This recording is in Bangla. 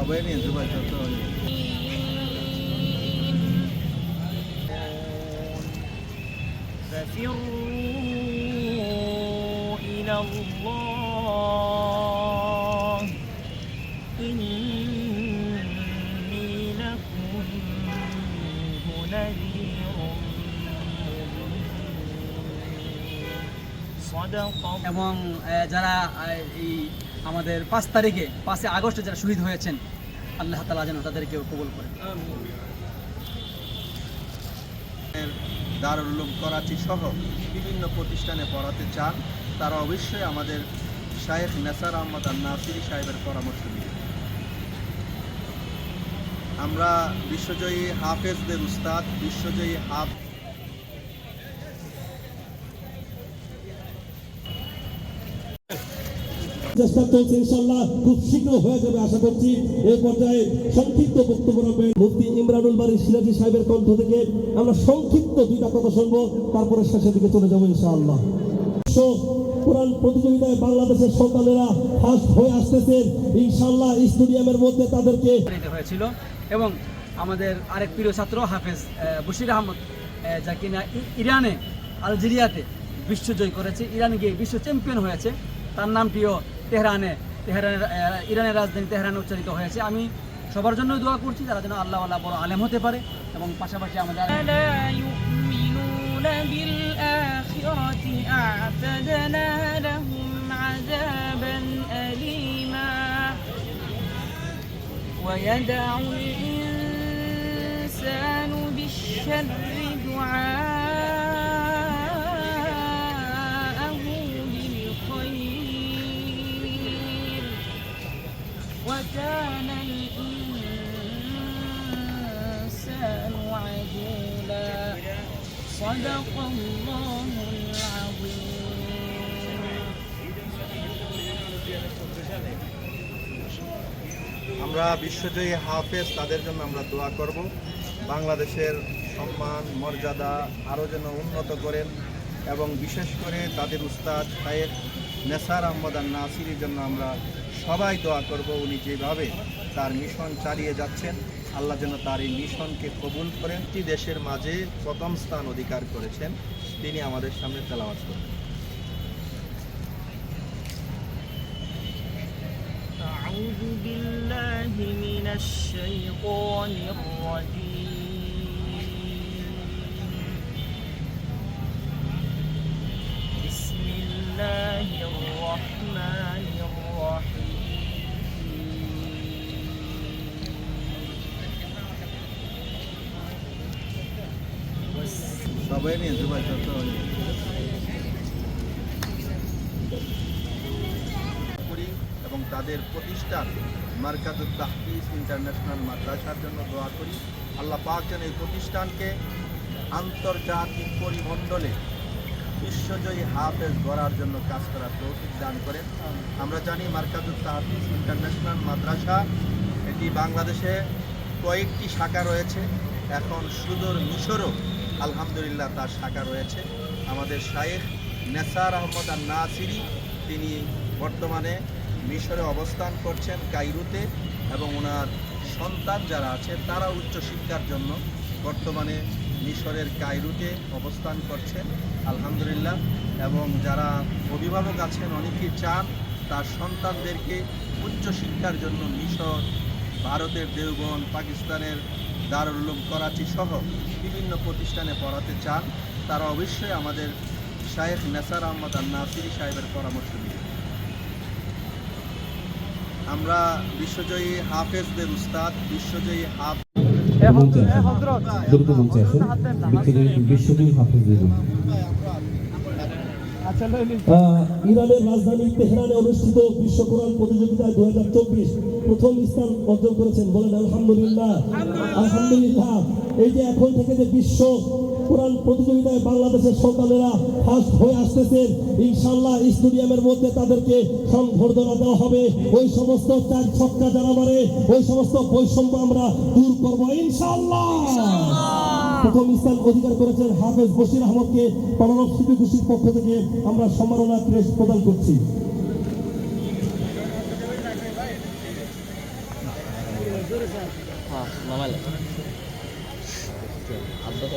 সবাই নিয়ে জুবাই করতে হবে। ففروا إلى الله إني لكم منه نذير صدق এবং যারা এই আমাদের 5 তারিখে 5 আগস্টে যারা শহীদ হয়েছেন আল্লাহ তাআলা যেন তাদেরকে কবুল করেন। দারুল উলুম করাচি সহ বিভিন্ন প্রতিষ্ঠানে পড়াতে চান তারা অবশ্যই আমাদের শায়েখ নেসার আহমদ আন-নাসিরি সাহেবের পরামর্শ নেবেন। আমরা বিশ্বজয়ী হাফেজদের উস্তাদ, বিশ্বজয়ী চেষ্টা চলছে, ইনশাআল্লাহ খুব শীঘ্র হয়ে যাবে আশা করছি। এই পর্যায়ে সংক্ষিপ্ত বক্তব্য রাখবেন মুফতি ইমরানুল বারী সিরাজি সাহেবের কণ্ঠ থেকে। আমরা সংক্ষিপ্ত 2টা কথা শুনবো, তারপরে শেষের দিকে চলে যাবো ইনশাআল্লাহ। কোরআন প্রতিযোগিতায় বাংলাদেশের সন্তানেরা ফার্স্ট হয়ে আসতেছেন ইনশাআল্লাহ। স্টেডিয়ামের মধ্যে তাদেরকে হয়েছিল এবং আমাদের আরেক প্রিয় ছাত্র হাফেজ বশির আহমদ যা কিনা ইরানে আলজেরিয়াতে বিশ্বজয় করেছে, ইরান গিয়ে বিশ্ব চ্যাম্পিয়ন হয়েছে, তার নামটিও ইরানের রাজধানী তেহরানে উচ্চারিত হয়েছে। আমি সবার জন্য দোয়া করছি তারা যেন আল্লাহ আল্লাহ বড় আলেম হতে পারে এবং পাশাপাশি আমাদের ويدع الإنسان بالشر دعاءه بالخير وكان الإنسان عجولا صدق الله العظيم আমরা বিশ্বজয়ী হাফেজ তাদের জন্য আমরা দোয়া করব। বাংলাদেশের সম্মান মর্যাদা আরও যেন উন্নত করেন এবং বিশেষ করে তাদের উস্তাদ শায়েখ নেসার আহমদ আন-নাসিরির জন্য আমরা সবাই দোয়া করব। উনি যেভাবে তার মিশন চালিয়ে যাচ্ছেন আল্লাহ যেন তার এই মিশনকে কবুল করেন। দেশের মাঝে প্রথম স্থান অধিকার করেছেন, তিনি আমাদের সামনে তেলাওয়াত করেন। أعوذ بالله من الشيطان الرجيم بسم الله الرحمن الرحيم সবাই নিয়ে জুবাই করতে হবে। এবং তাদের প্রতিষ্ঠান মারকাজুত তাহফিজ ইন্টারন্যাশনাল মাদ্রাসার জন্য দোয়া করি। আল্লাহ পাক যেন এই প্রতিষ্ঠানকে আন্তর্জাতিক পরিমণ্ডলে বিশ্বজয়ী হাফেজ গড়ার জন্য কাজ করার তৌফিক দান করেন। আমরা জানি মারকাজুত তাহফিজ ইন্টারন্যাশনাল মাদ্রাসা এটি বাংলাদেশে কয়েকটি শাখা রয়েছে, এখন সুদূর মিশরও আলহামদুলিল্লাহ তার শাখা রয়েছে। আমাদের শায়েখ নেসার আহমদ আন-নাসিরি তিনি বর্তমানে মিশরে অবস্থান করছেন কায়রোতে এবং ওনার সন্তান যারা আছে তারা উচ্চশিক্ষার জন্য বর্তমানে মিশরের কায়রোতে অবস্থান করছেন আলহামদুলিল্লাহ। এবং যারা অভিভাবক আছেন অনেকেই চান তার সন্তানদেরকে উচ্চশিক্ষার জন্য মিশর, ভারতের দেওবন্দ, পাকিস্তানের দারুল উলুম করাচি সহ বিভিন্ন প্রতিষ্ঠানে পড়াতে চান তারা অবশ্যই আমাদের শায়েখ নেসার আহমদ আন-নাসিরি সাহেবের পরামর্শ নেবেন। আমরা বিশ্বজয়ী হাফেজদের উস্তাদ, বিশ্বজয়ী বিশ্বজয়ী হাফেজদের ইরানের রাজধানী তেহরানে অনুষ্ঠিত বিশ্ব কোরআন প্রতিযোগিতায় 2024 প্রথম স্থান অর্জন করেছেন। বলেন আলহামদুলিল্লাহ। আলহামদুলিল্লাহ। এই যে এখন থেকে যে বিশ্ব কোরআন প্রতিযোগিতায় বাংলাদেশের সন্তানেরা ফার্স্ট হয়ে আসতেছেন ইনশাআল্লাহ। স্টেডিয়ামের মধ্যে তাদেরকে সংবর্ধনা দেওয়া হবে। ওই সমস্ত চার ছক্কা যারা মারে ওই সমস্ত বৈষম্য আমরা দূর করবো ইনশাআল্লাহ। প্রথম স্থান অধিকার করেছেন হাফেজ বশির আহমদকে প্রণব স্মৃতি গোষ্ঠীর পক্ষ থেকে আমরা সম্মাননা ক্রেস্ট প্রদান করছি। আব্বা